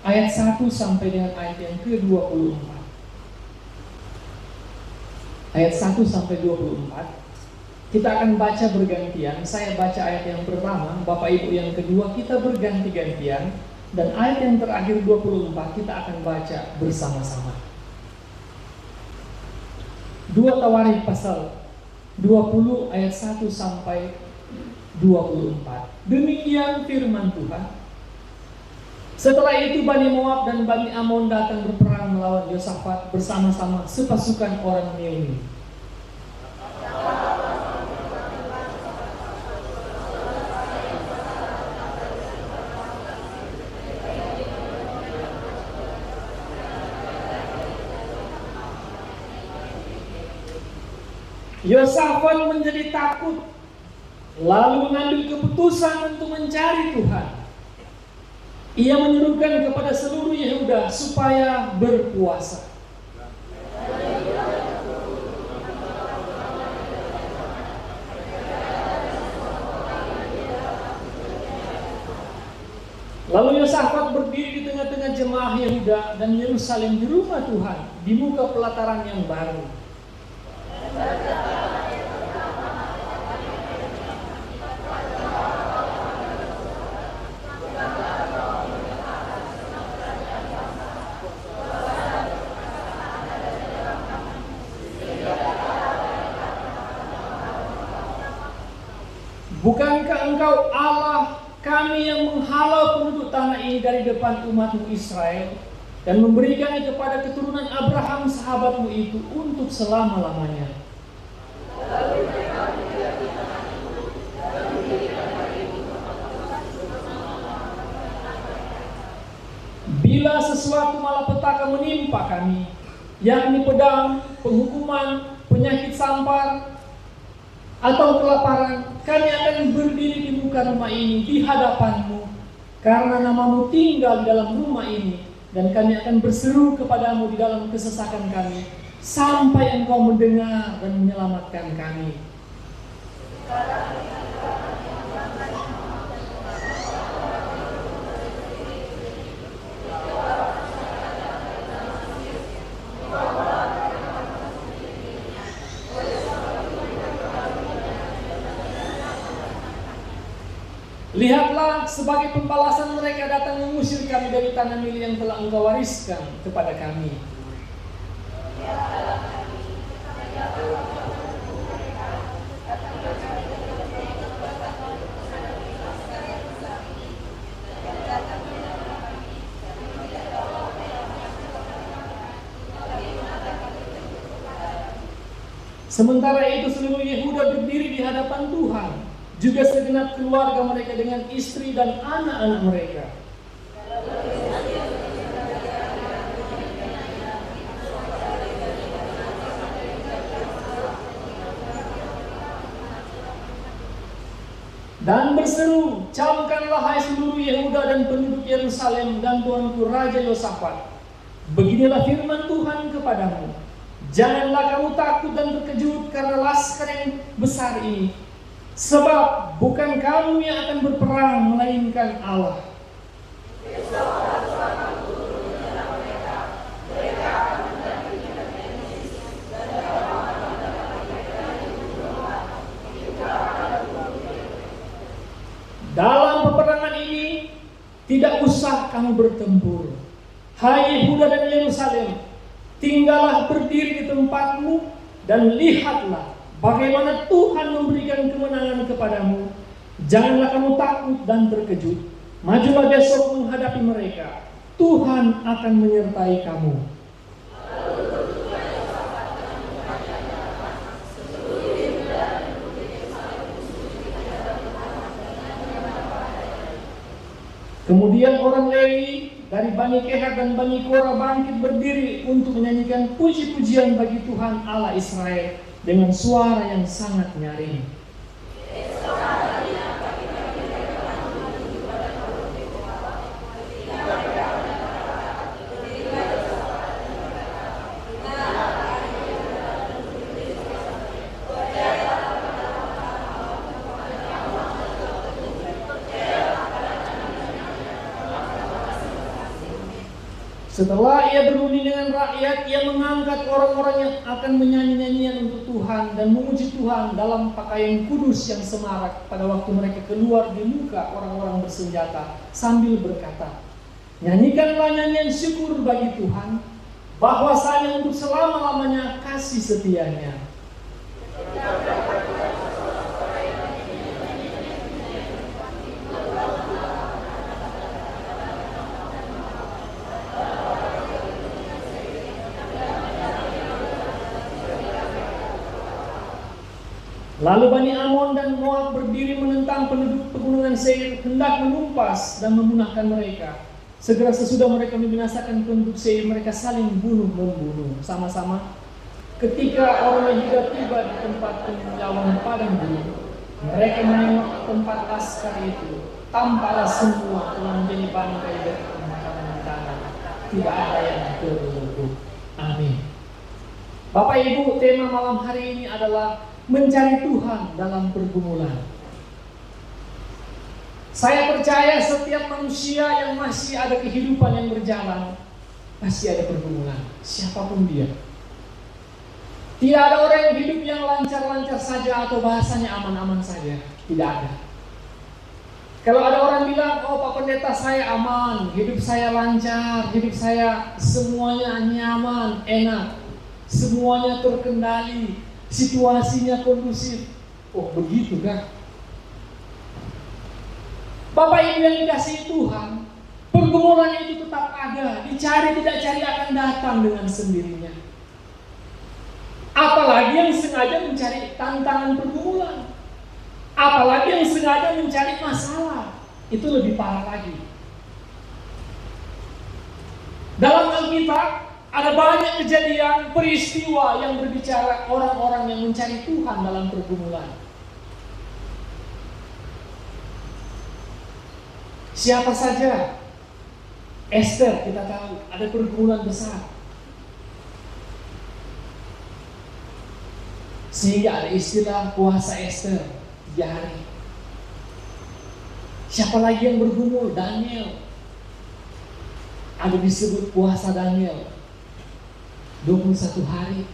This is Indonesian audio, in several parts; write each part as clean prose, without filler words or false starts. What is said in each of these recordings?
ayat 1 sampai dengan ayat yang ke-24. Ayat 1 sampai 24. Kita akan baca bergantian. Saya baca ayat yang pertama, Bapak Ibu yang kedua, kita berganti-gantian. Dan ayat yang terakhir 24 kita akan baca bersama-sama. 2 Tawarikh pasal 20 ayat 1 sampai 24. Demikian firman Tuhan. Setelah itu Bani Moab dan Bani Amon datang berperang melawan Yosafat bersama-sama sepasukan orang Meuni. Yosafat menjadi takut, lalu mengambil keputusan untuk mencari Tuhan. Ia menyerukan kepada seluruh Yehuda supaya berpuasa. Lalu Yosafat berdiri di tengah-tengah jemaah Yehuda dan Yerusalem di rumah Tuhan, di muka pelataran yang baru. Bukankah engkau Allah kami yang menghalau penduduk tanah ini dari depan umatmu Israel dan memberikannya kepada keturunan Abraham sahabatmu itu untuk selama-lamanya? Bila sesuatu malapetaka menimpa kami, yakni pedang, penghukuman, penyakit sampar, atau kelaparan, kami akan berdiri di muka rumah ini di hadapanmu, karena namamu tinggal di dalam rumah ini, dan kami akan berseru kepadamu di dalam kesesakan kami, sampai engkau mendengar dan menyelamatkan kami. Lihatlah, sebagai pembalasan mereka datang mengusir kami dari tanah milik yang telah engkau wariskan kepada kami. Sementara itu seluruh Yehuda berdiri di hadapan Tuhan, juga segenap keluarga mereka dengan istri dan anak-anak mereka. Dan berseru, camkanlah hai seluruh Yehuda dan penduduk Yerusalem dan tuanku Raja Yosafat. Beginilah firman Tuhan kepadamu. Janganlah kamu takut dan terkejut karena laskar yang besar ini. Sebab bukan kamu yang akan berperang, melainkan Allah. Dalam peperangan ini tidak usah kamu bertempur. Hai Yehuda dan Yerusalem, tinggallah berdiri di tempatmu dan lihatlah bagaimana Tuhan memberikan kemenangan kepadamu. Janganlah kamu takut dan terkejut. Majulah besok menghadapi mereka. Tuhan akan menyertai kamu. Kemudian orang Lewi dari Bani Kehat dan Bani Korah bangkit berdiri untuk menyanyikan puji-pujian bagi Tuhan Allah Israel dengan suara yang sangat nyaring. Setelah ia berunding dengan rakyat, ia mengangkat orang-orang yang akan menyanyi nyanyian untuk Tuhan dan memuji Tuhan dalam pakaian kudus yang semarak pada waktu mereka keluar di muka orang-orang bersenjata sambil berkata, nyanyikanlah nyanyian syukur bagi Tuhan, bahwasanya untuk selama-lamanya kasih setianya. Lalu Bani Amon dan Moab berdiri menentang penduduk pegunungan Seir, hendak menumpas dan memunahkan mereka. Segera sesudah mereka membinasakan penduduk Seir, mereka saling bunuh-membunuh sama-sama. Ketika orang Yehuda tiba di tempat penyelawan padang gunung, mereka menengok tempat laskar itu. Tampaklah semua telah menjadi bangkai dan pemakaman di tanah. Tidak ada yang terluput. Amin. Bapak Ibu, tema malam hari ini adalah mencari Tuhan dalam pergumulan. Saya percaya setiap manusia yang masih ada kehidupan yang berjalan, pasti ada pergumulan, siapapun dia. Tidak ada orang yang hidup yang lancar-lancar saja atau bahasanya aman-aman saja. Tidak ada. Kalau ada orang bilang, oh Pak Pendeta saya aman, hidup saya lancar, hidup saya semuanya nyaman, enak, semuanya terkendali, situasinya kondusif. Oh begitu kan? Bapak Ibu yang dikasihi Tuhan, pergumulan itu tetap ada, dicari tidak cari akan datang dengan sendirinya. Apalagi yang sengaja mencari tantangan pergumulan, apalagi yang sengaja mencari masalah, itu lebih parah lagi. Dalam Alkitab ada banyak kejadian, peristiwa yang berbicara orang-orang yang mencari Tuhan dalam pergumulan. Siapa saja? Esther, kita tahu ada pergumulan besar, sehingga ada istilah puasa Esther 3 hari. Siapa lagi yang bergumul? Daniel. Ada disebut puasa Daniel 21 hari.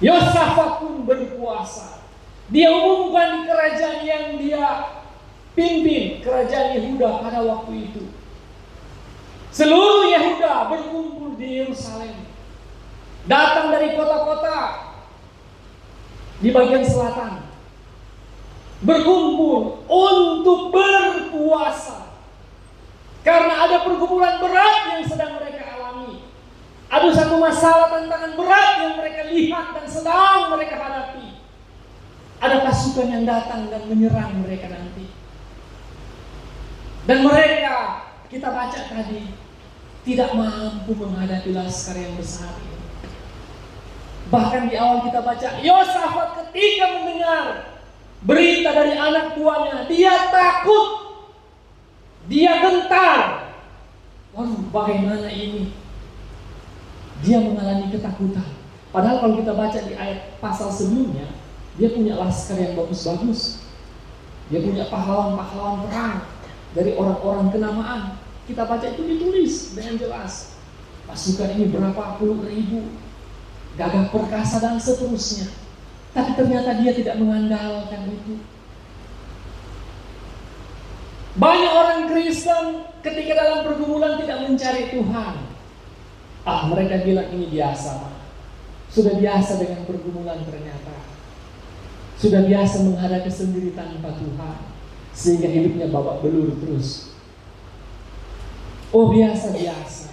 Yosafat pun berpuasa. Dia umumkan di kerajaan yang dia pimpin, kerajaan Yehuda pada waktu itu. Seluruh Yehuda berkumpul di Yerusalem, datang dari kota-kota di bagian selatan, berkumpul untuk berpuasa karena ada pergumulan berat yang sedang mereka alami. Ada satu masalah, tantangan berat yang mereka lihat dan sedang mereka hadapi. Ada pasukan yang datang dan menyerang mereka nanti. Dan mereka, kita baca tadi, tidak mampu menghadapi laskar yang besar ini. Bahkan di awal kita baca, Yosafat ketika mendengar berita dari anak tuanya, dia takut, dia gentar. Waduh, bagaimana ini? Dia mengalami ketakutan. Padahal kalau kita baca di ayat pasal sebelumnya, dia punya laskar yang bagus-bagus. Dia punya pahlawan-pahlawan perang dari orang-orang kenamaan. Kita baca itu ditulis dengan jelas. Pasukan ini berapa puluh ribu, gagah perkasa dan seterusnya. Tapi ternyata dia tidak mengandalkan itu. Banyak orang Kristen ketika dalam pergumulan tidak mencari Tuhan. Mereka bilang ini biasa. Sudah biasa dengan pergumulan ternyata. Sudah biasa menghadapi sendiri tanpa Tuhan, sehingga hidupnya babak belur terus. Oh biasa-biasa.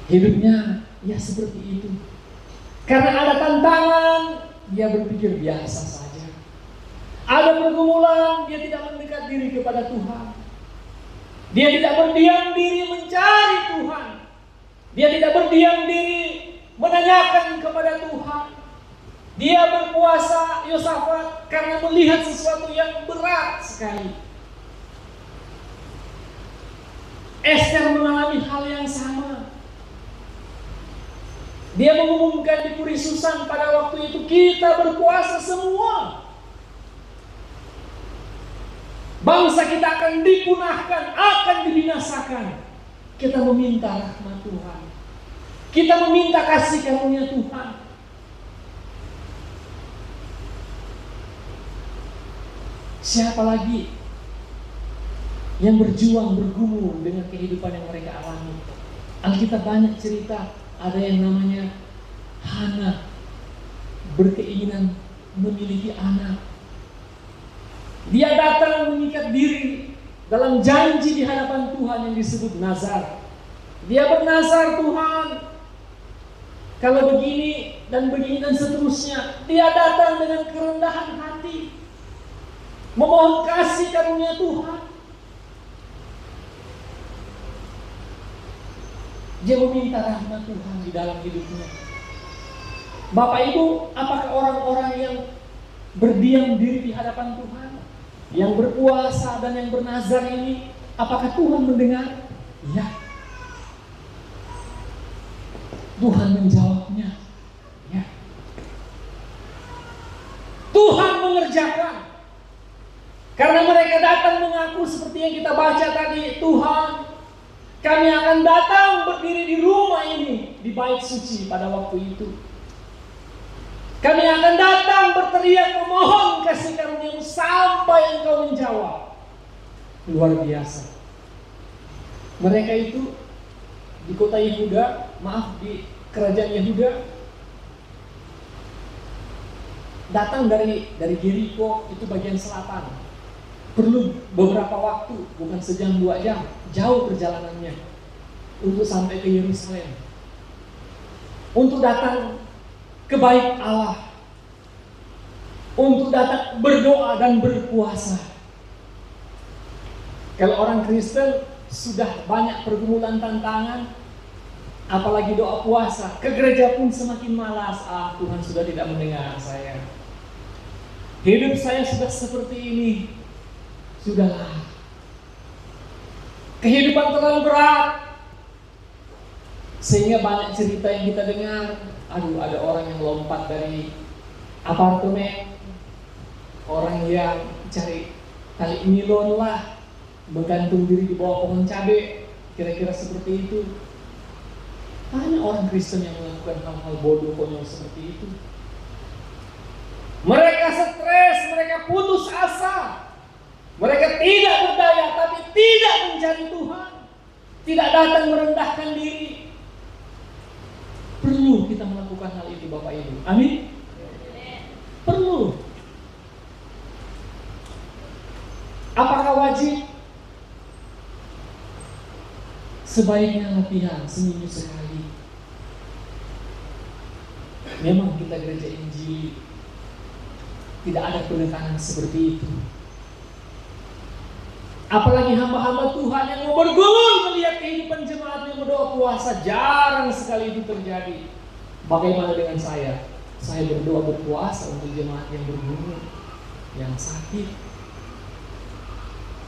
Hidupnya ya seperti itu. Karena ada tantangan, dia berpikir biasa saja. Ada pergumulan, dia tidak mendekat diri kepada Tuhan. Dia tidak berdiam diri mencari Tuhan. Dia tidak berdiam diri menanyakan kepada Tuhan. Dia berpuasa, Yosafat, karena melihat sesuatu yang berat sekali. Esther mengalami hal yang sama. Dia mengumumkan di Puri Susan pada waktu itu, kita berpuasa semua. Bangsa kita akan dipunahkan, akan dibinasakan. kita meminta rahmat Tuhan. Kita meminta kasih karunia Tuhan. Siapa lagi yang berjuang, bergumul dengan kehidupan yang mereka alami? Alkitab banyak cerita. Ada yang namanya Hana, berkeinginan memiliki anak. Dia datang mengikat diri dalam janji di hadapan Tuhan yang disebut nazar. Dia bernazar, Tuhan, kalau begini dan begini dan seterusnya. Dia datang dengan kerendahan hati, memohon kasih karunia Tuhan. Dia meminta rahmat Tuhan di dalam hidupnya. Bapak Ibu, apakah orang-orang yang berdiam diri di hadapan Tuhan, yang berpuasa dan yang bernazar ini, apakah Tuhan mendengar? Ya. Tuhan menjawabnya. Ya. Tuhan mengerjakan. Karena mereka datang mengaku seperti yang kita baca tadi, Tuhan, kami akan datang berdiri di rumah ini, di bait suci pada waktu itu. Kami akan datang berteriak memohon kasih karunia-Mu sampai Engkau menjawab. Luar biasa. Mereka itu di kota Yehuda, di kerajaan Yehuda, datang dari Yeriko, itu bagian selatan. Perlu beberapa waktu, bukan sejam 2 jam, jauh perjalanannya untuk sampai ke Yerusalem, untuk datang ke bait Allah, untuk datang berdoa dan berpuasa. Kalau orang Kristen sudah banyak pergumulan tantangan, apalagi doa puasa, ke gereja pun semakin malas. Tuhan sudah tidak mendengar saya. Hidup saya sudah seperti ini. Sudahlah. Kehidupan terlalu berat. Sehingga banyak cerita yang kita dengar. Ada orang yang lompat dari apartemen, orang yang cari tali nilon lah, menggantung diri di bawah pohon cabai, kira-kira seperti itu. Banyak orang Kristen yang melakukan hal-hal bodoh konyol seperti itu. Mereka stres, mereka putus asa, mereka tidak berdaya, tapi tidak mencari Tuhan, tidak datang merendahkan diri. Perlu kita melakukan hal itu, Bapak Ibu. Amin. Perlu. Apakah wajib? Sebaiknya latihan seminggu sekali. Memang kita gereja Injil tidak ada penekanan seperti itu. Apalagi hamba-hamba Tuhan yang mau bergumul melihat kehidupan jemaat yang berdoa puasa, jarang sekali itu terjadi. Bagaimana dengan saya? Saya berdoa berpuasa untuk jemaat yang bergumul, yang sakit.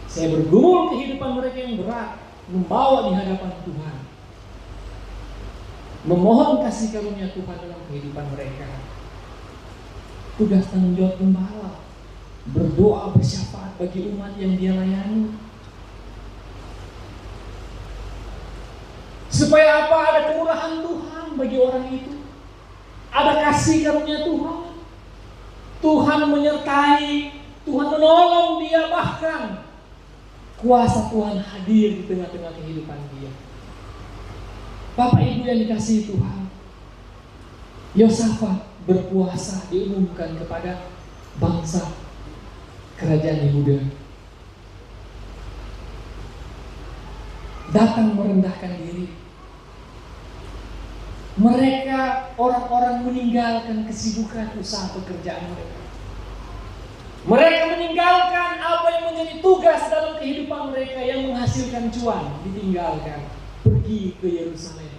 Saya bergumul kehidupan mereka yang berat, membawa di hadapan Tuhan, memohon kasih karunia Tuhan dalam kehidupan mereka. Tugas tanggung jawab gembala, berdoa bersyafaat bagi umat yang dia layani. Supaya apa? Ada kemurahan Tuhan bagi orang itu, ada kasih karunia Tuhan. Tuhan menyertai, Tuhan menolong dia, bahkan kuasa Tuhan hadir di tengah-tengah kehidupan dia. Bapak Ibu yang dikasihi Tuhan, Yosafat berpuasa diumumkan kepada bangsa kerajaan Yehuda. Datang merendahkan diri. Mereka orang-orang meninggalkan kesibukan usaha pekerjaan mereka. Mereka meninggalkan apa yang menjadi tugas dalam kehidupan mereka yang menghasilkan cuan, ditinggalkan, pergi ke Yerusalem.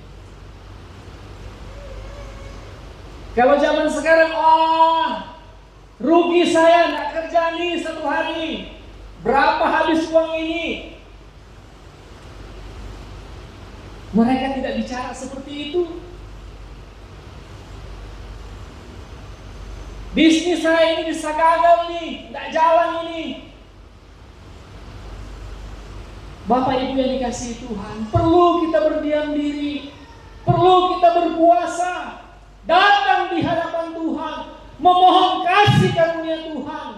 Kalau zaman sekarang, rugi saya nggak kerja nih 1 hari, berapa habis uang ini? Mereka tidak bicara seperti itu. Bisnis saya ini bisa gagal nih, nggak jalan ini. Bapak Ibu yang dikasihi Tuhan, perlu kita berdiam diri, perlu kita berpuasa, datang di hadapan Tuhan, memohon kasih karunia Tuhan.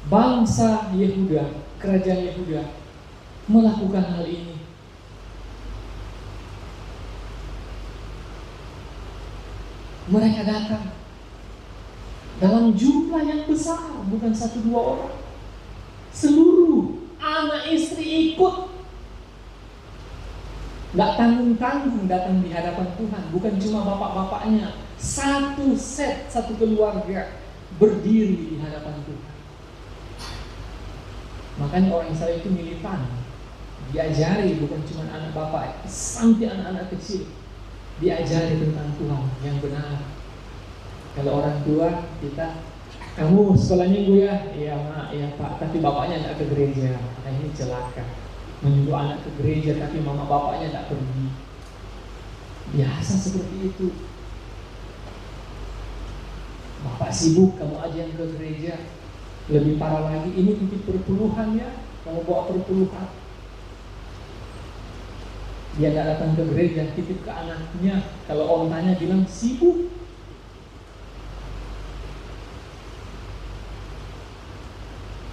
Bangsa Yehuda, kerajaan Yehuda melakukan hal ini. Mereka datang dalam jumlah yang besar, bukan 1-2 orang. Seluruh anak istri ikut. Nggak tanggung-tanggung datang di hadapan Tuhan. Bukan cuma bapak-bapaknya, satu set, satu keluarga berdiri di hadapan Tuhan. Makanya orang Israel itu militan, diajari bukan cuma anak bapak, sampai anak-anak kecil diajari tentang Tuhan yang benar. Kalau orang tua kita, kamu sekolahnya gue ya, iya mak, iya pak, tapi bapaknya tidak ke gereja. Nah ini celaka, menyuruh anak ke gereja tapi mama bapaknya tidak pergi. Biasa seperti itu. Bapak sibuk, kamu aja yang ke gereja. Lebih parah lagi, ini titip perpuluhan ya, kamu bawa perpuluhan. Dia tidak datang ke gereja, titip ke anaknya. Kalau ontanya bilang sibuk.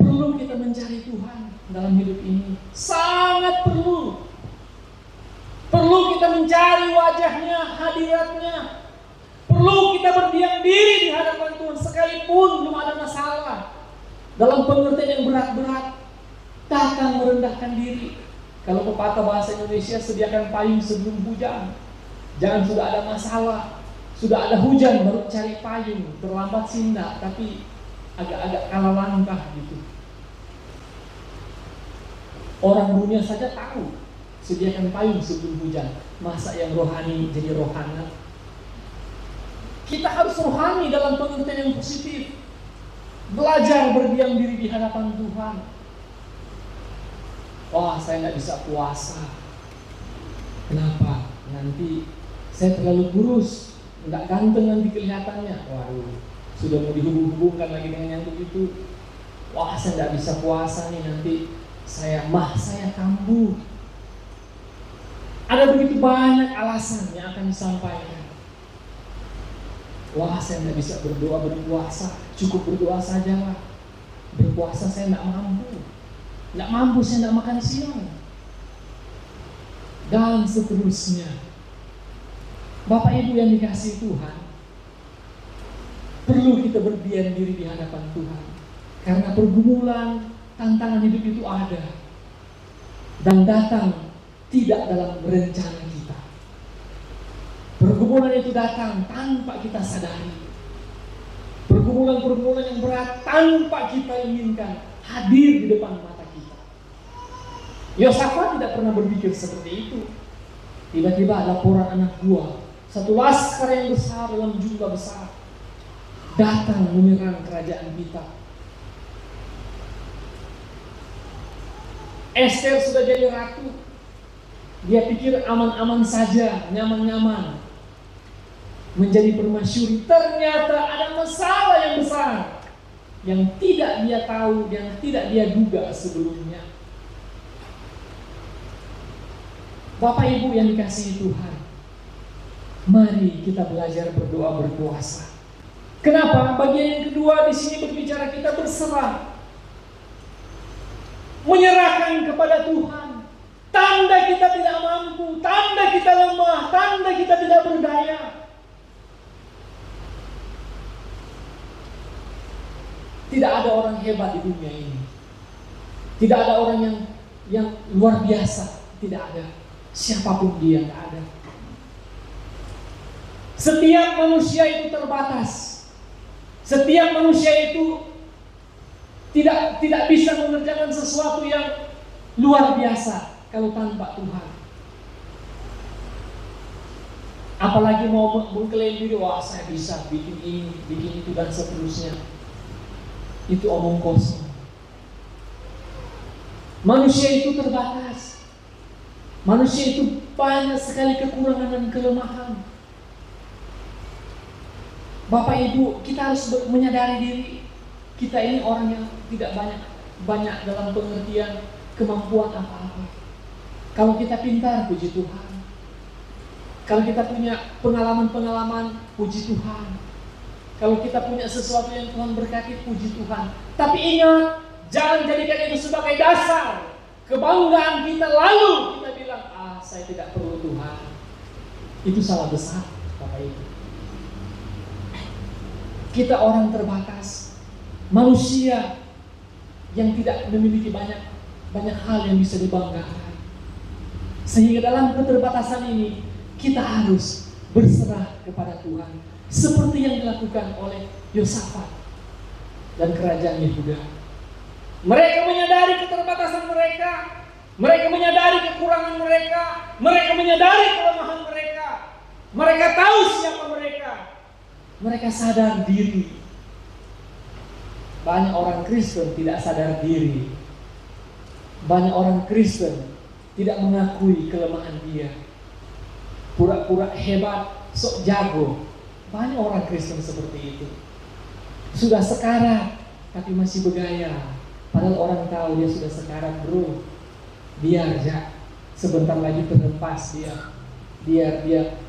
Perlu kita mencari Tuhan dalam hidup ini, sangat perlu. Perlu kita mencari wajahnya, hadiratnya. Perlu kita berdiam diri di hadapan Tuhan sekalipun belum ada masalah. Dalam pengertian yang berat-berat, datang merendahkan diri. Kalau pepatah bahasa Indonesia, sediakan payung sebelum hujan. Jangan sudah ada masalah, sudah ada hujan baru cari payung. Terlambat sih enggak, tapi agak-agak kalah langkah gitu. Orang dunia saja tahu sediakan payung sebelum hujan. Masa yang rohani jadi rohana? Kita harus rohani dalam pengertian yang positif. Belajar berdiam diri di hadapan Tuhan. Wah, saya nggak bisa puasa. Kenapa? Nanti saya terlalu kurus, nggak ganteng nanti kelihatannya. Waduh, sudah mau dihubung-hubungkan lagi dengan yang begitu. Wah, saya nggak bisa puasa nih, nanti saya kambuh. Ada begitu banyak alasan yang akan disampaikan. Wah, saya nggak bisa berdoa, berpuasa. Cukup berdoa sajalah. Berpuasa saya nggak mampu. Nggak mampu, saya nggak makan siang. Dan seterusnya. Bapak Ibu yang dikasihi Tuhan, perlu kita berdiam diri di hadapan Tuhan. Karena pergumulan, tantangan hidup itu ada. Dan datang tidak dalam rencana kita. Pergumulan itu datang tanpa kita sadari. Pergumulan-pergumulan yang berat tanpa kita inginkan hadir di depan mata kita. Yosafat tidak pernah berpikir seperti itu. Tiba-tiba laporan anak buah, satu laskar yang besar dalam jumlah besar, datang menyerang kerajaan kita. Esther sudah jadi ratu. Dia pikir aman-aman saja, nyaman-nyaman, menjadi permasyuri. Ternyata ada masalah yang besar yang tidak dia tahu, yang tidak dia duga sebelumnya. Bapak Ibu yang dikasihi Tuhan, mari kita belajar berdoa, berpuasa. Kenapa? Bagian yang kedua di sini berbicara kita berserah, menyerahkan kepada Tuhan. Tanda kita tidak mampu, tanda kita lemah, tanda kita tidak berdaya. Tidak ada orang hebat di dunia ini. Tidak ada orang yang luar biasa. Tidak ada. Siapapun dia, tidak ada. Setiap manusia itu terbatas. Setiap manusia itu tidak bisa mengerjakan sesuatu yang luar biasa kalau tanpa Tuhan. Apalagi mau mengklaim diri, wah saya bisa bikin ini, bikin itu dan seterusnya. Itu omong kosong. Manusia itu terbatas. Manusia itu banyak sekali kekurangan dan kelemahan. Bapak Ibu, kita harus menyadari diri. Kita ini orang yang tidak banyak dalam pengertian kemampuan apa-apa. Kalau kita pintar, puji Tuhan. Kalau kita punya pengalaman-pengalaman, puji Tuhan. Kalau kita punya sesuatu yang Tuhan berkati, puji Tuhan. Tapi ingat, jangan jadikan itu sebagai dasar kebanggaan kita, lalu kita bilang, saya tidak perlu Tuhan. Itu salah besar, Bapak Ibu. Kita orang terbatas, manusia yang tidak memiliki banyak hal yang bisa dibanggakan. Sehingga dalam keterbatasan ini, kita harus berserah kepada Tuhan. Seperti yang dilakukan oleh Yosafat dan kerajaan Yehuda. Mereka menyadari keterbatasan mereka. Mereka menyadari kekurangan mereka. Mereka menyadari kelemahan mereka. Mereka tahu siapa mereka. Mereka sadar diri. Banyak orang Kristen tidak sadar diri. Banyak orang Kristen tidak mengakui kelemahan dia. Pura-pura hebat, sok jago. Banyak orang Kristen seperti itu. Sudah sekarat, tapi masih bergaya. Padahal orang tahu dia sudah sekarat, bro. Biar ya, sebentar lagi terhempas dia. Biar dia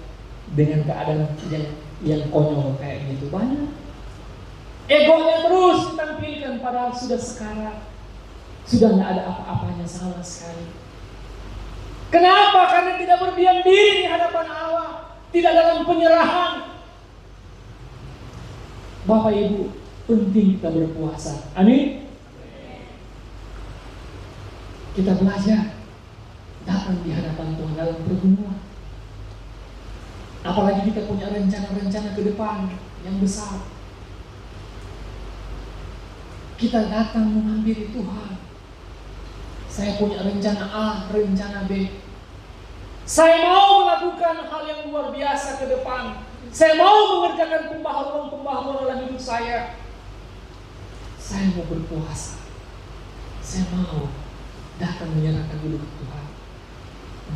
dengan keadaan yang konyol kayak gitu. Banyak. Egonya terus ditampilkan, padahal sudah sekarat. Sudah tidak ada apa-apanya sama sekali. Kenapa? Karena tidak berdiam diri di hadapan Allah. Tidak dalam penyerahan. Bapak Ibu, penting kita berpuasa. Amin. Kita belajar datang di hadapan Tuhan dalam pertemuan. Apalagi kita punya rencana-rencana ke depan yang besar. Kita datang menghampiri Tuhan. Saya punya rencana A, rencana B. Saya mau melakukan hal yang luar biasa ke depan. Saya mau mengerjakan pembaharuan dalam hidup saya. Saya mau berpuasa. Saya mau datang menyerahkan dulu ke Tuhan.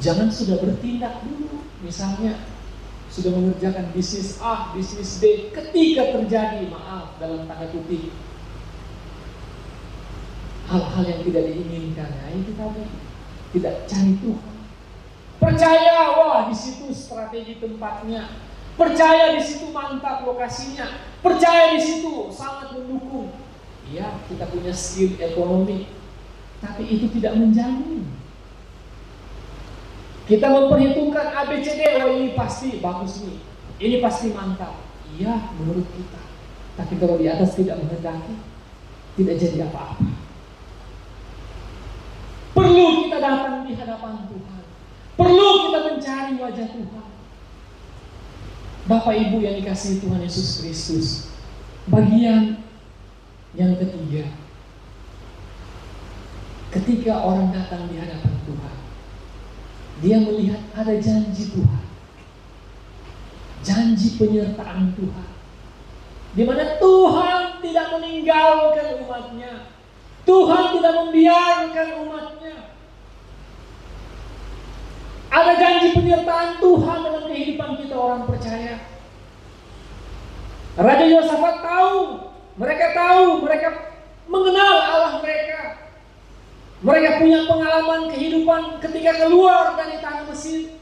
Jangan sudah bertindak dulu. Misalnya sudah mengerjakan bisnis A, bisnis B. Ketika terjadi, maaf dalam tanda kutip, hal-hal yang tidak diinginkan, itu tadi tidak cari Tuhan. Percaya, wah di situ strategi tempatnya. Percaya di situ mantap lokasinya. Percaya di situ sangat mendukung. Iya, kita punya skill ekonomi, tapi itu tidak menjamin. Kita memperhitungkan ABCD, oh ini pasti bagus nih, ini pasti mantap. Iya, menurut kita. Tapi kalau di atas tidak menghendaki, tidak jadi apa-apa. Perlu kita datang di hadapan Tuhan. Perlu kita mencari wajah Tuhan. Bapak Ibu yang dikasihi Tuhan Yesus Kristus, bagian yang ketiga, ketika orang datang di hadapan Tuhan, dia melihat ada janji Tuhan, janji penyertaan Tuhan, di mana Tuhan tidak meninggalkan umatnya, Tuhan tidak membiarkan umatnya. Ada janji penyertaan Tuhan dalam kehidupan kita orang percaya. Raja Yosafat tahu, mereka mengenal Allah mereka. Mereka punya pengalaman kehidupan ketika keluar dari tanah Mesir.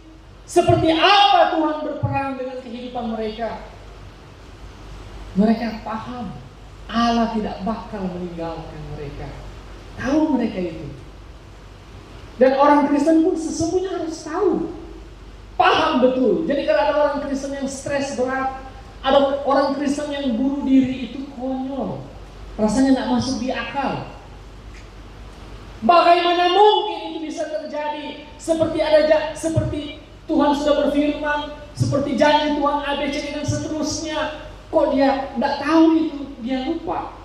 Seperti apa Tuhan berperang dengan kehidupan mereka. Mereka paham Allah tidak bakal meninggalkan mereka. Tahu mereka itu. Dan orang Kristen pun sesungguhnya harus tahu, paham betul. Jadi kalau ada orang Kristen yang stres berat, ada orang Kristen yang bunuh diri, itu konyol, rasanya tidak masuk di akal. Bagaimana mungkin itu bisa terjadi? Seperti Tuhan sudah berfirman, seperti janji Tuhan ABC dan seterusnya. Kok dia tidak tahu itu? Dia lupa.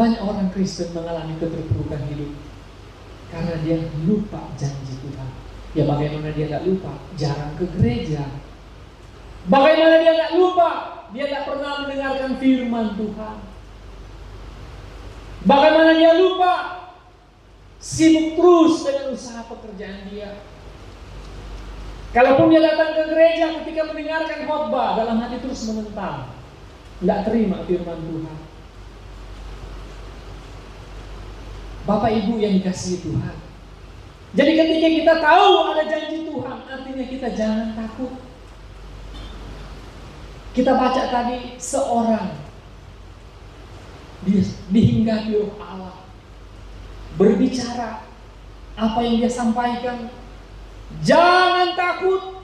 Banyak orang Kristen mengalami keterpurukan hidup karena dia lupa janji Tuhan. Ya bagaimana dia tidak lupa? Jarang ke gereja. Bagaimana dia tidak lupa? Dia tidak pernah mendengarkan firman Tuhan. Bagaimana dia lupa? Sibuk terus dengan usaha pekerjaan dia. Kalaupun dia datang ke gereja, ketika mendengarkan khotbah, dalam hati terus menentang, tidak terima firman Tuhan. Bapak Ibu yang dikasihi Tuhan. Jadi ketika kita tahu ada janji Tuhan, artinya kita jangan takut. Kita baca tadi seorang dihinggapi oleh Allah, berbicara, apa yang dia sampaikan, jangan takut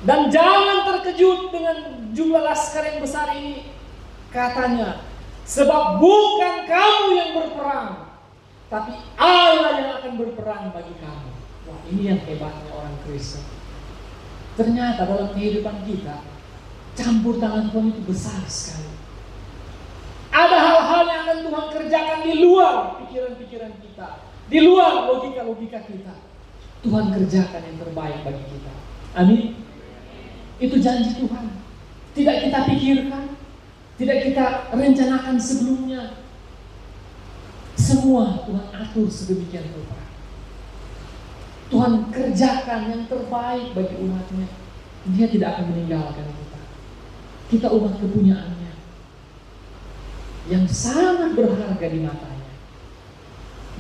dan jangan terkejut dengan jumlah laskar yang besar ini. Katanya, sebab bukan kamu yang berperang, tapi Allah yang akan berperang bagi kamu. Wah, ini yang hebatnya orang Kristen. Ternyata dalam kehidupan kita, campur tangan Tuhan itu besar sekali. Ada hal-hal yang akan Tuhan kerjakan di luar pikiran-pikiran kita, di luar logika-logika kita. Tuhan kerjakan yang terbaik bagi kita. Amin. Itu janji Tuhan. Tidak kita pikirkan, tidak kita rencanakan sebelumnya. Semua Tuhan atur sedemikian rupa. Tuhan kerjakan yang terbaik bagi umatnya. Dia tidak akan meninggalkan kita. Kita umat kepunyaannya yang sangat berharga di matanya.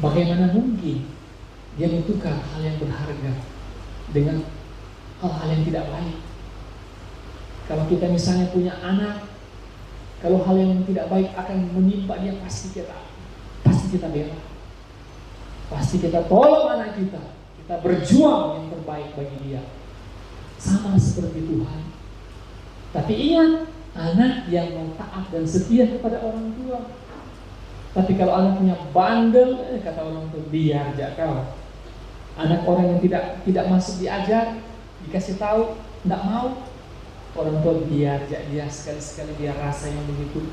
Bagaimana mungkin dia menukar hal yang berharga dengan hal-hal yang tidak baik? Kalau kita misalnya punya anak, kalau hal yang tidak baik akan menimpa dia, pasti kita bela, pasti kita tolong anak kita berjuang yang terbaik bagi dia. Sama seperti Tuhan. Tapi ingat, anak yang mau taat dan setia kepada orang tua. Tapi kalau anaknya bandel, kata orang tua, biar aja kau. Anak orang yang tidak masuk diajar, dikasih tahu, tidak mau, orang tua biar aja dia, sekali-sekali dia rasa yang begitu.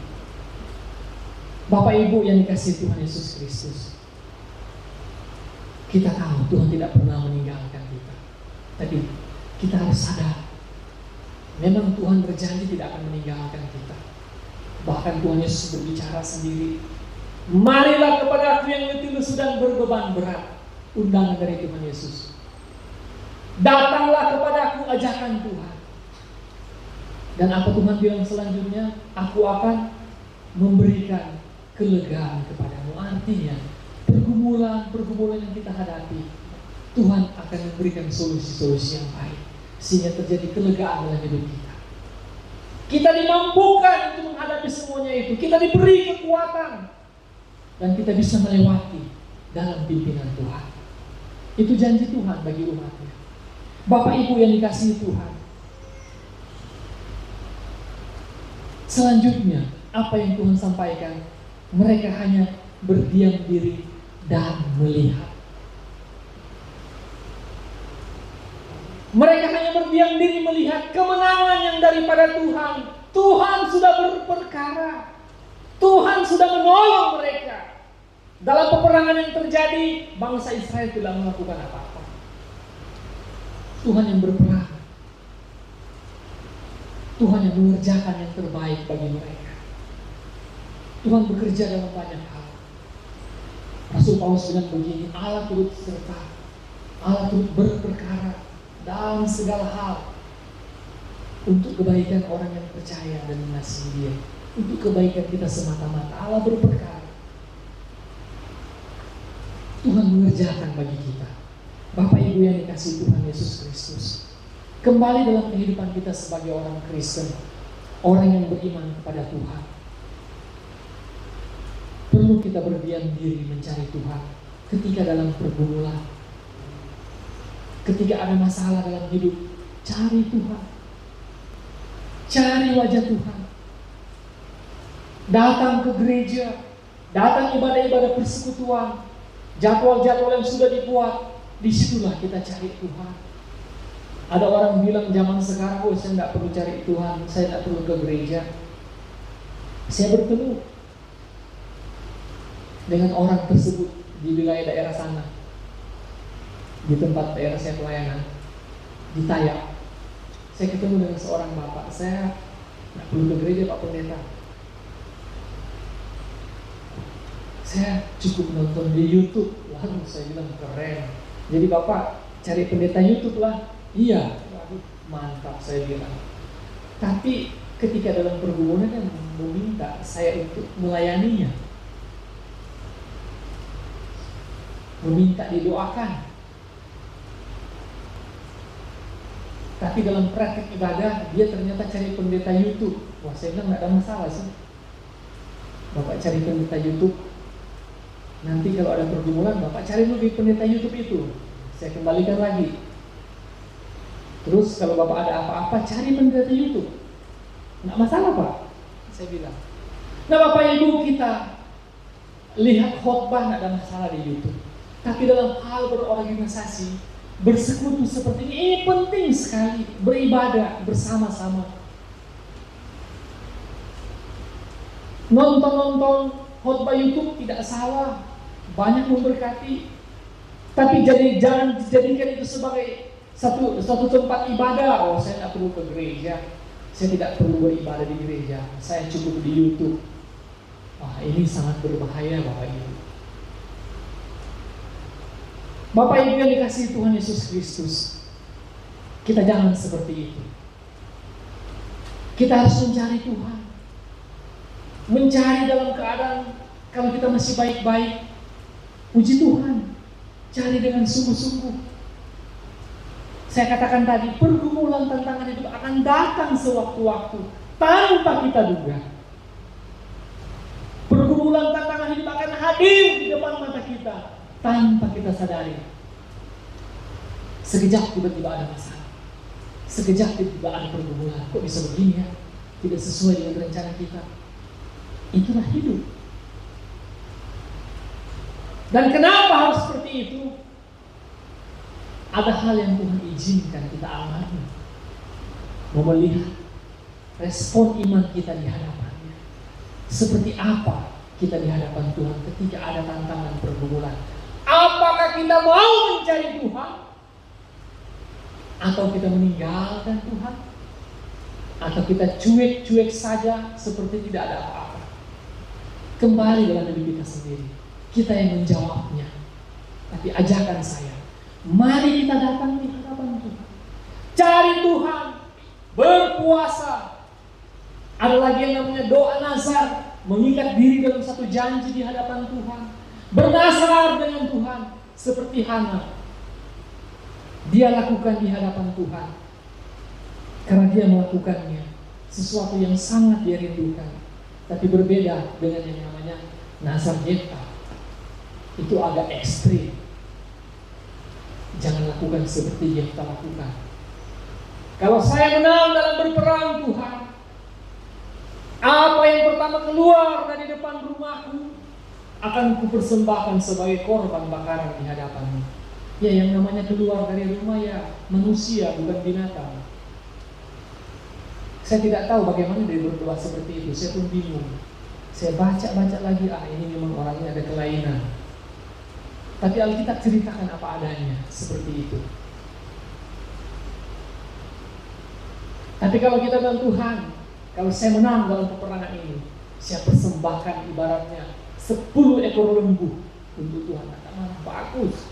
Bapak Ibu yang dikasihi Tuhan Yesus Kristus, kita tahu Tuhan tidak pernah meninggalkan kita. Tapi kita harus sadar, memang Tuhan berjanji tidak akan meninggalkan kita. Bahkan Tuhan Yesus berbicara sendiri, marilah kepada aku yang letih lesu dan berbeban berat. Undangan dari Tuhan Yesus. Datanglah kepada aku, ajakan Tuhan. Dan apa Tuhan bilang selanjutnya? Aku akan memberikan kelegaan kepadamu. Artinya pergumulan yang kita hadapi, Tuhan akan memberikan solusi-solusi yang baik, sehingga terjadi kelegaan dalam hidup kita. Kita dimampukan untuk menghadapi semuanya itu. Kita diberi kekuatan dan kita bisa melewati dalam pimpinan Tuhan. Itu janji Tuhan bagi umatnya. Bapak Ibu yang dikasihi Tuhan, selanjutnya apa yang Tuhan sampaikan? Mereka hanya berdiam diri dan melihat. Mereka hanya berdiam diri melihat kemenangan yang daripada Tuhan. Tuhan sudah berperkara. Tuhan sudah menolong mereka. Dalam peperangan yang terjadi, bangsa Israel tidak melakukan apa-apa. Tuhan yang berperang. Tuhan yang mengerjakan yang terbaik bagi mereka. Tuhan bekerja dalam banyak hal. Rasul Paulus bilang begini, Allah turut serta, Allah turut berperkara dalam segala hal untuk kebaikan orang yang percaya dan mengasihi Dia, untuk kebaikan kita semata-mata. Allah berperkara. Tuhan mengerjakan bagi kita. Bapak Ibu yang dikasihi Tuhan Yesus Kristus, kembali dalam kehidupan kita sebagai orang Kristen, orang yang beriman kepada Tuhan, perlu kita berdiam diri mencari Tuhan ketika dalam pergumulan, ketika ada masalah dalam hidup. Cari Tuhan, cari wajah Tuhan, datang ke gereja, datang ibadah-ibadah persekutuan, jadwal-jadwal yang sudah dibuat. Disitulah kita cari Tuhan. Ada orang bilang zaman sekarang, saya tidak perlu cari Tuhan, saya tidak perlu ke gereja. Saya bertemu dengan orang tersebut di wilayah daerah sana, di tempat daerah saya pelayanan, di Tayak. Saya ketemu dengan seorang bapak. Saya tidak perlu ke gereja, Pak Pendeta. Saya cukup nonton di YouTube. Lalu saya bilang, keren. Jadi Bapak cari pendeta YouTube lah. Iya. Waduh, mantap, saya bilang. Tapi ketika dalam pergumulan yang meminta saya untuk melayaninya, meminta didoakan. Tapi dalam praktek ibadah, dia ternyata cari pendeta YouTube. Wah, saya bilang nggak ada masalah sih. Bapak cari pendeta YouTube. Nanti kalau ada pergumulan, Bapak cari dulu di pendeta YouTube itu. Saya kembalikan lagi. Terus kalau Bapak ada apa-apa, cari pendeta YouTube. Nggak masalah, Pak. Saya bilang. Nah, Bapak Ibu, kita lihat khotbah nggak ada masalah di YouTube. Tapi dalam hal berorganisasi, bersekutu seperti ini penting sekali. Beribadah bersama-sama. Nonton khotbah YouTube tidak salah, banyak memberkati. Tapi jangan dijadikan itu sebagai satu tempat ibadah. Oh, saya tidak perlu ke gereja, saya tidak perlu beribadah di gereja, saya cukup di YouTube. Wah, ini sangat berbahaya, Bapak Ibu. Bapak Ibu yang dikasihi Tuhan Yesus Kristus, kita jangan seperti itu. Kita harus mencari Tuhan. Mencari dalam keadaan kalau kita masih baik-baik, puji Tuhan, cari dengan sungguh-sungguh. Saya katakan tadi, pergumulan tantangan itu akan datang sewaktu-waktu tanpa kita duga. Pergumulan tantangan hidup akan hadir di depan mata kita tanpa kita sadari. Sekejap tiba-tiba ada masalah, sekejap tiba-tiba ada pergumulan. Kok bisa begini ya? Tidak sesuai dengan rencana kita. Itulah hidup. Dan kenapa harus seperti itu? Ada hal yang Tuhan izinkan kita alami. Mau melihat respon iman kita di hadapannya. Seperti apa kita di hadapan Tuhan ketika ada tantangan pergumulan. Apakah kita mau mencari Tuhan? Atau kita meninggalkan Tuhan? Atau kita cuek-cuek saja seperti tidak ada apa-apa? Kembali dalam diri kita sendiri. Kita yang menjawabnya. Tapi ajakan saya, mari kita datang di hadapan Tuhan. Cari Tuhan. Berpuasa. Ada lagi yang namanya doa nazar. Mengikat diri dalam satu janji di hadapan Tuhan. Bernazar dengan Tuhan. Seperti Hana. Dia lakukan di hadapan Tuhan. Karena dia melakukannya. Sesuatu yang sangat dia rindukan. Tapi berbeda dengan yang namanya nazar Yefta. Itu agak ekstrim. Jangan lakukan seperti Yefta lakukan. Kalau saya menang dalam berperang Tuhan, apa yang pertama keluar dari depan rumahku akan kupersembahkan sebagai korban bakaran di hadapanmu. Ya, yang namanya keluar dari rumah ya manusia, bukan binatang. Saya tidak tahu bagaimana dia berdoa seperti itu. Saya pun bingung. Saya baca lagi, ini memang orangnya ada kelainan. Tapi Alkitab ceritakan apa adanya, seperti itu. Tapi kalau kita bilang Tuhan, kalau saya menang dalam peperangan ini, saya persembahkan ibaratnya 10 ekor lembu untuk Tuhan. Bagus.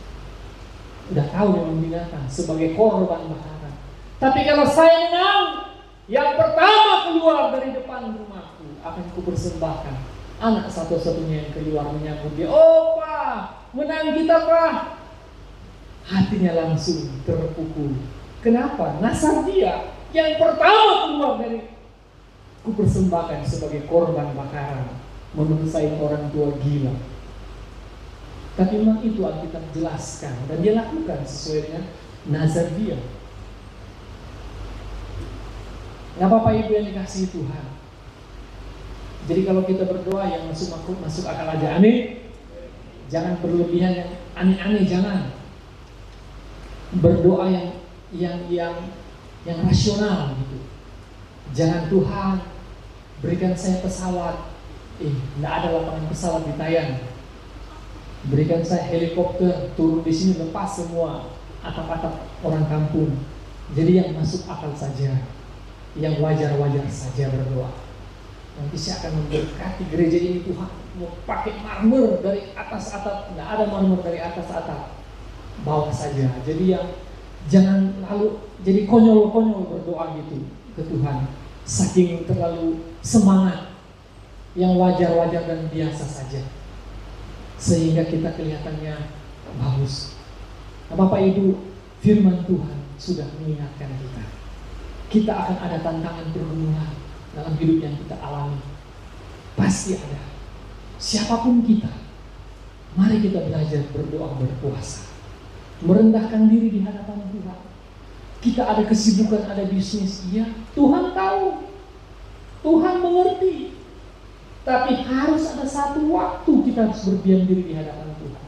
Udah tahu memang binatang sebagai korban bakaran. Tapi kalau saya menang, yang pertama keluar dari depan rumahku akan kupersembahkan. Anak satu-satunya yang keluar menyambut dia. Oh Pak, menang kita Pak. Hatinya langsung terpukul. Kenapa? Nazar dia yang pertama keluar dari kupersembahkan sebagai korban bakaran. Menurut saya orang tua gila. Tapi memang itu Alkitab jelaskan dan dia lakukan sesuai dengan nazar dia. Nah, Bapak Ibu yang dikasihi Tuhan. Jadi kalau kita berdoa yang masuk akal aja aneh, jangan berlebihan yang aneh-aneh, jangan. Berdoa yang rasional gitu. Jangan Tuhan berikan saya pesawat. Nggak ada lapangan pesawat di Tayan. Berikan saya helikopter turun di sini lepas semua atap-atap orang kampung. Jadi yang masuk akal saja, yang wajar-wajar saja berdoa. Nanti saya akan memberkati gereja ini Tuhan. Mau pakai marmer dari atas atap, nggak ada marmer dari atas atap, bawah saja. Jadi yang jangan lalu jadi konyol-konyol berdoa gitu ke Tuhan. Saking terlalu semangat, yang wajar-wajar dan biasa saja. Sehingga kita kelihatannya Bagus. Nah, Bapak Ibu, firman Tuhan sudah mengingatkan kita. Kita akan ada tantangan pergumulan dalam hidup yang kita alami. Pasti ada. Siapapun kita, mari kita belajar berdoa, berpuasa, merendahkan diri di hadapan Tuhan. Kita ada kesibukan, ada bisnis, iya, Tuhan tahu, Tuhan mengerti. Tapi harus ada satu waktu kita harus berdiam diri di hadapan Tuhan.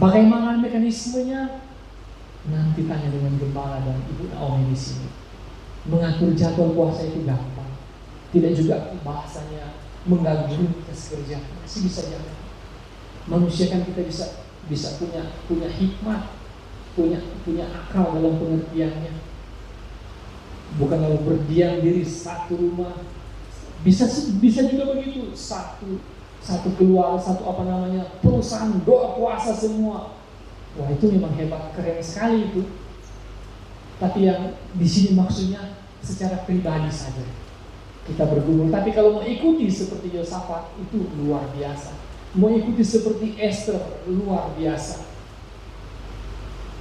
Bagaimana mekanismenya? Nanti tanya dengan gembala dan Ibu Naomi di sini. Mengatur jadwal puasa itu gampang. Tidak juga bahasanya mengganggu rutinitas kerja. Masih bisa jalan. Manusia kan kita bisa punya hikmat, punya akal dalam pengertiannya. Bukan lalu berdiam diri satu rumah. Bisa juga begitu. Satu keluar, perusahaan doa puasa semua. Wah, itu memang hebat, keren sekali itu. Tapi yang di sini maksudnya secara pribadi saja kita bergumul. Tapi kalau mau ikuti seperti Yosafat, itu luar biasa. Mau ikuti seperti Esther, luar biasa.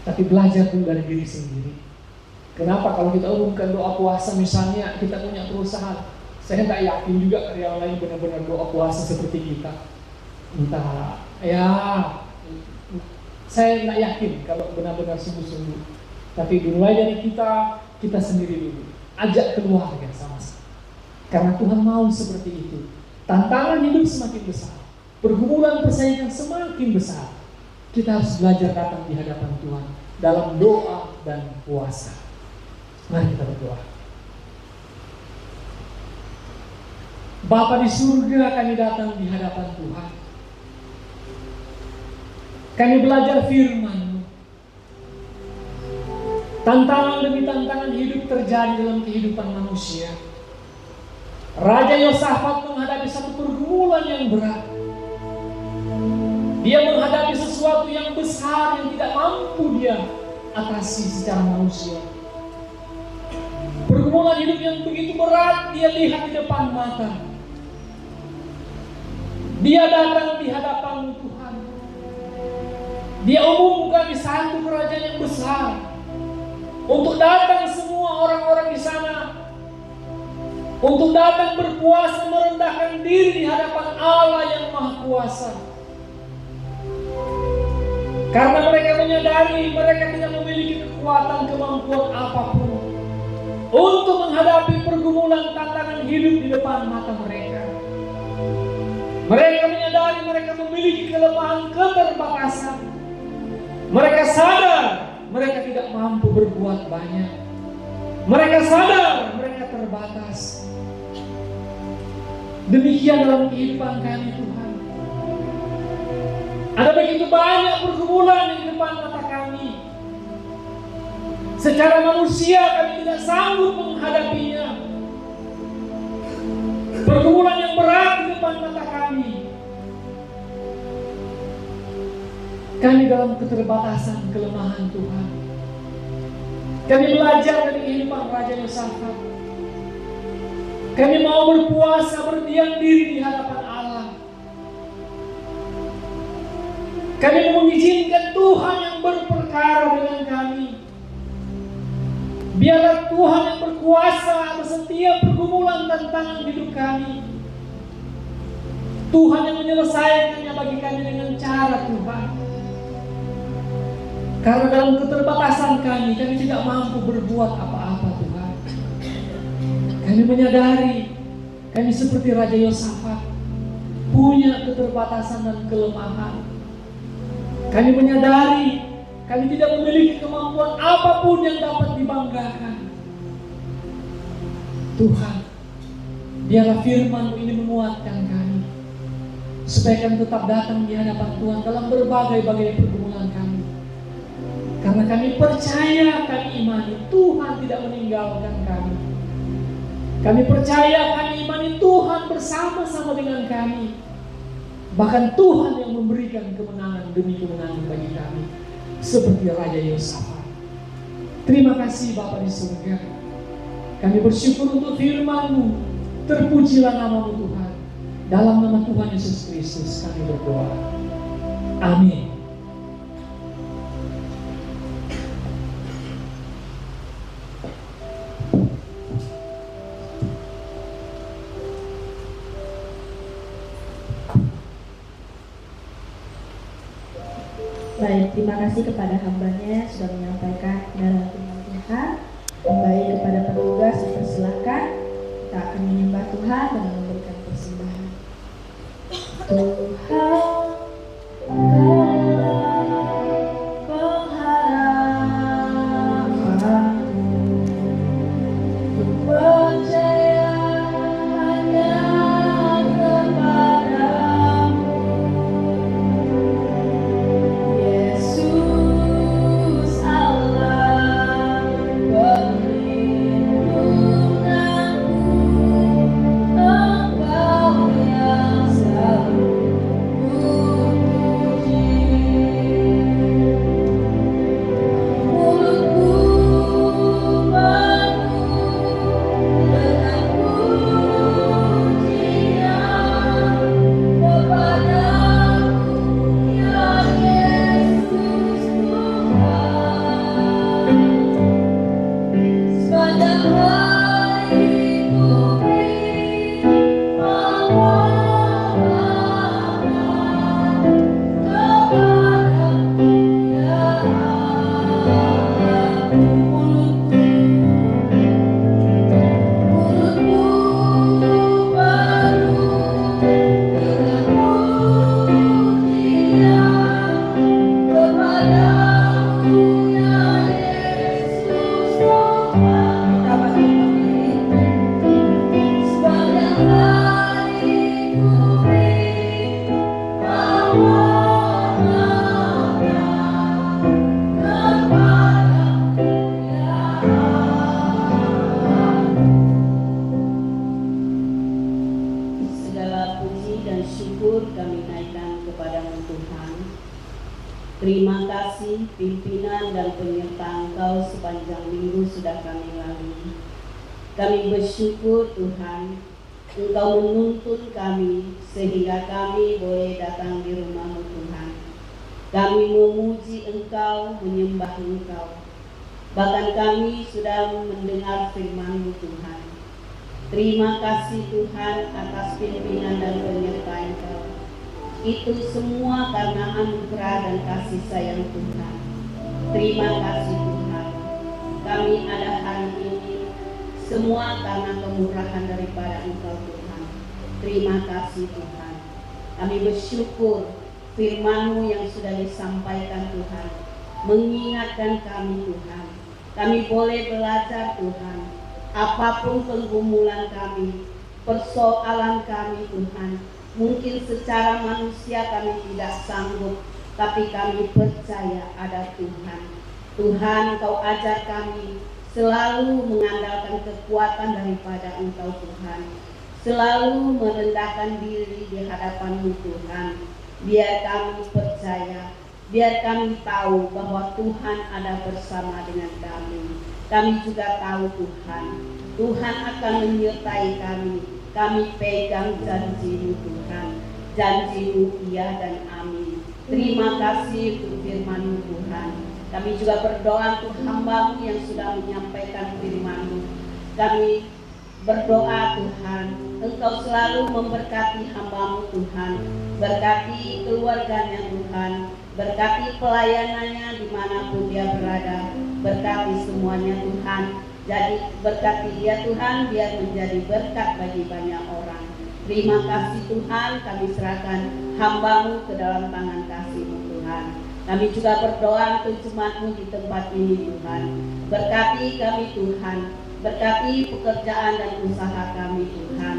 Tapi belajar dulu dari diri sendiri. Kenapa kalau kita umumkan doa puasa, misalnya kita punya perusahaan, saya tidak yakin juga karyawan lain benar-benar doa puasa seperti kita. Entah, ya, saya tidak yakin kalau benar-benar sungguh-sungguh. Tapi dimulai dari kita sendiri dulu. Ajak keluarga sama-sama. Karena Tuhan mau seperti itu. Tantangan hidup semakin besar. Pergumulan persaingan semakin besar. Kita harus belajar datang di hadapan Tuhan dalam doa dan puasa. Mari kita berdoa. Bapa di surga, kami datang di hadapan Tuhan. Kami belajar firman-Mu. Tantangan demi tantangan hidup terjadi dalam kehidupan manusia. Raja Yosafat menghadapi satu pergumulan yang berat. Dia menghadapi sesuatu yang besar yang tidak mampu dia atasi secara manusia. Pergumulan hidup yang begitu berat dia lihat di depan mata. Dia datang di hadapan Tuhan. Dia umumkan di satu kerajaan yang besar. Untuk datang semua orang-orang di sana. Untuk datang berpuasa merendahkan diri di hadapan Allah yang Maha Kuasa. Karena mereka menyadari mereka tidak memiliki kekuatan kemampuan apapun untuk menghadapi pergumulan tantangan hidup di depan mata mereka. Mereka menyadari mereka memiliki kelemahan, keterbatasan. Mereka sadar mereka tidak mampu berbuat banyak. Mereka sadar mereka terbatas. Demikian dalam kehidupan kami, Tuhan. Ada begitu banyak pergumulan di depan mata kami. Secara manusia kami tidak sanggup menghadapinya. Pergumulan yang berat di depan mata kami. Kami dalam keterbatasan, kelemahan Tuhan. Kami belajar dari kehidupan Raja Yosafat. Kami mau berpuasa, berdiam diri di hadapan Allah. Kami mau mengizinkan Tuhan yang berperkara dengan kami. Biarlah Tuhan yang berkuasa atas setiap pergumulan tantangan hidup kami. Tuhan yang menyelesaikannya bagi kami dengan cara Tuhan. Karena dalam keterbatasan kami tidak mampu berbuat apa-apa, Tuhan. Kami menyadari kami seperti Raja Yosafat, punya keterbatasan dan kelemahan. Kami menyadari kami tidak memiliki kemampuan apapun yang dapat dibanggakan. Tuhan, biarlah firman-Mu ini menguatkan kami, supaya kami tetap datang di hadapan Tuhan dalam berbagai-bagai pergumulan kami. Karena kami percaya, kami imani Tuhan tidak meninggalkan kami. Kami percaya, kami imani Tuhan bersama-sama dengan kami. Bahkan Tuhan yang memberikan kemenangan demi kemenangan bagi kami. Seperti Raja Yosafat. Terima kasih Bapa di surga. Kami bersyukur untuk firman-Mu. Terpujilah nama-Mu Tuhan. Dalam nama Tuhan Yesus Kristus kami berdoa. Amin. Baik, terima kasih kepada hambanya sudah menyampaikan dalam firman Tuhan. Baik, kepada petugas dipersilakan. Kita akan menyembah Tuhan dan memberikan persembahan. Tuhan, Kaulah pengharapanku, ku percaya hanya kepadamu. Yesus Allah perlindunganku, Engkau yang selalu kupuji. Mulutku penuh dengan pujian kepadamu, ya Yesus Tuhan. Sepanjang hariku beri pengharapan kepadamu, ya Allah. Mulutku penuh dengan pujian kepadamu, ya Yesus Tuhan. Kita bangkit berdiri. Sepanjang hariku beri pengharapan kepadamu, ya Allah. Segala puji dan syukur kami naikkan kepadamu Tuhan. Terima kasih pimpinan dan penyertaan Engkau sepanjang minggu sudah kami lalui. Kami bersyukur Tuhan, Engkau menuntun kami sehingga kami boleh datang di rumah-Mu Tuhan. Kami memuji Engkau, menyembah Engkau. Bahkan kami sudah mendengar firman-Mu Tuhan. Terima kasih Tuhan atas pimpinan dan penyertaan Engkau. Itu semua karena anugerah dan kasih sayang Tuhan. Terima kasih Tuhan. Kami ada hari ini semua karena kemurahan daripada Engkau Tuhan. Terima kasih Tuhan. Kami bersyukur firman-Mu yang sudah disampaikan Tuhan mengingatkan kami Tuhan. Kami boleh belajar Tuhan. Apapun pergumulan kami, persoalan kami Tuhan, mungkin secara manusia kami tidak sanggup, tapi kami percaya ada Tuhan. Tuhan, Kau ajar kami selalu mengandalkan kekuatan daripada Engkau Tuhan. Selalu merendahkan diri di hadapan-Mu Tuhan. Biar kami percaya, biar kami tahu bahwa Tuhan ada bersama dengan kami. Kami juga tahu Tuhan, Tuhan akan menyertai kami. Kami pegang janji-Mu Tuhan. Janji-Mu iya dan amin. Terima kasih untuk firman-Mu Tuhan. Kami juga berdoa untuk hamba-Mu yang sudah menyampaikan firman-Mu. Kami berdoa Tuhan, Engkau selalu memberkati hamba-Mu Tuhan. Berkati keluarganya Tuhan. Berkati pelayanannya dimanapun dia berada. Berkati semuanya Tuhan. Jadi berkati dia Tuhan, biar menjadi berkat bagi banyak orang. Terima kasih Tuhan, kami serahkan hamba-Mu ke dalam tangan kasih-Mu Tuhan. Kami juga berdoa untuk jemaat-Mu di tempat ini Tuhan. Berkati kami Tuhan, berkati pekerjaan dan usaha kami Tuhan.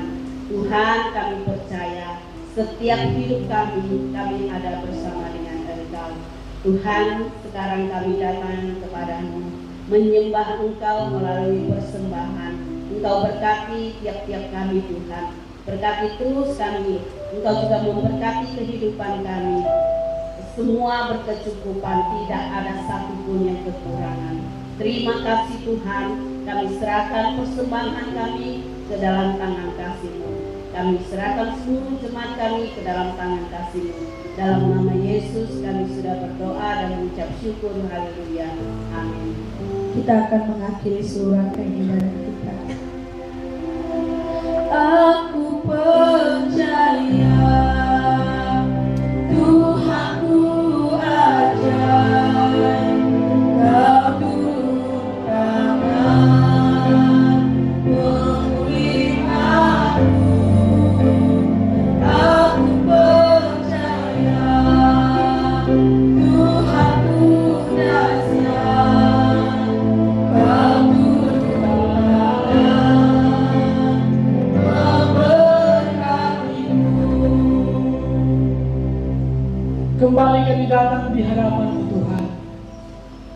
Tuhan, kami percaya setiap hidup kami ada bersama dengan Engkau. Tuhan, sekarang kami datang kepadamu, menyembah Engkau melalui persembahan. Engkau berkati tiap-tiap kami Tuhan. Berkati terus kami. Engkau juga memberkati kehidupan kami. Semua berkecukupan, tidak ada satupun yang kekurangan. Terima kasih Tuhan. Kami serahkan persembahan kami ke dalam tangan kasih-Mu. Kami serahkan seluruh jemaat kami ke dalam tangan kasih-Mu. Dalam nama Yesus kami sudah berdoa dan mengucap syukur. Haleluya. Amin. Kita akan mengakhiri seluruh rangkaian ibadah kita. Aku percaya Tuhanku ajaib, Kau turun tangan memulih aku. Aku percaya Tuhanku dahsyat, Kau turun tangan memberkatiku. Kembali kami datang di hadapan Tuhan.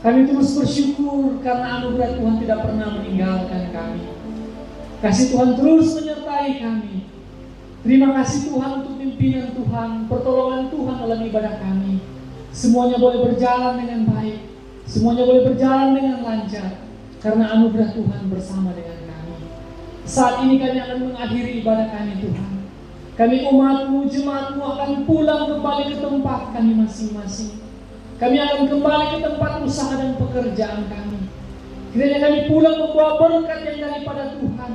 Kami terus bersyukur karena anugerah Tuhan tidak pernah meninggalkan kami. Kasih Tuhan terus menyertai kami. Terima kasih Tuhan untuk pimpinan Tuhan, pertolongan Tuhan dalam ibadah kami. Semuanya boleh berjalan dengan baik, semuanya boleh berjalan dengan lancar, karena anugerah Tuhan bersama dengan kami. Saat ini kami akan mengakhiri ibadah kami Tuhan. Kami umat-Mu, jemaat-Mu akan pulang kembali ke tempat kami masing-masing. Kami akan kembali ke tempat usaha dan pekerjaan kami. Kiranya kami pulang membawa berkat yang daripada Tuhan.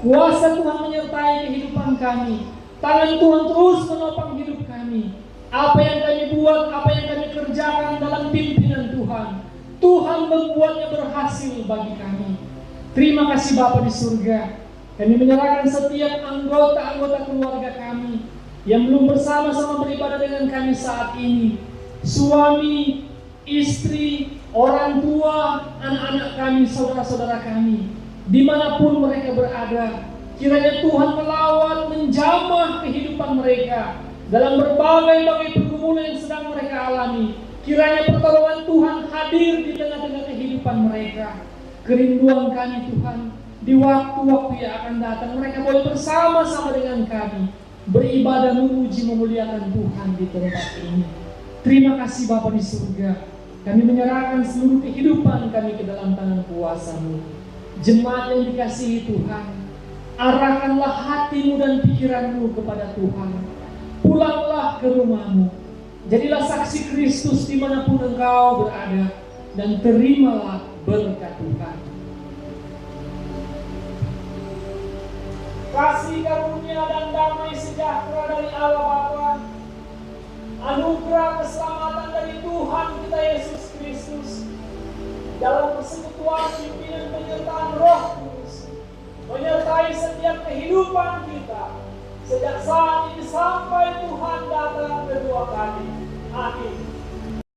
Kuasa Tuhan menyertai kehidupan kami. Tangan Tuhan terus menopang hidup kami. Apa yang kami buat, apa yang kami kerjakan dalam pimpinan Tuhan, Tuhan membuatnya berhasil bagi kami. Terima kasih Bapa di surga. Kami menyerahkan setiap anggota-anggota keluarga kami yang belum bersama-sama beribadah dengan kami saat ini. Suami, istri, orang tua, anak-anak kami, saudara-saudara kami, dimanapun mereka berada, kiranya Tuhan melawat, menjamah kehidupan mereka dalam berbagai-bagai pergumulan yang sedang mereka alami. Kiranya pertolongan Tuhan hadir di tengah-tengah kehidupan mereka. Kerinduan kami Tuhan, di waktu-waktu yang akan datang mereka boleh bersama-sama dengan kami beribadah, memuji, memuliakan Tuhan di tempat ini. Terima kasih Bapa di surga. Kami menyerahkan seluruh kehidupan kami ke dalam tangan kuasa-Mu. Jemaat yang dikasihi Tuhan, arahkanlah hatimu dan pikiranmu kepada Tuhan. Pulanglah ke rumahmu. Jadilah saksi Kristus dimanapun engkau berada, dan terimalah berkat Tuhan. Kasih karunia dan damai sejahtera dari Allah Bapa, anugerah keselamatan dari Tuhan kita Yesus Kristus, dalam persekutuan pimpinan penyertaan Roh Kudus, menyertai setiap kehidupan kita sejak saat ini sampai Tuhan datang kedua kali. Amin.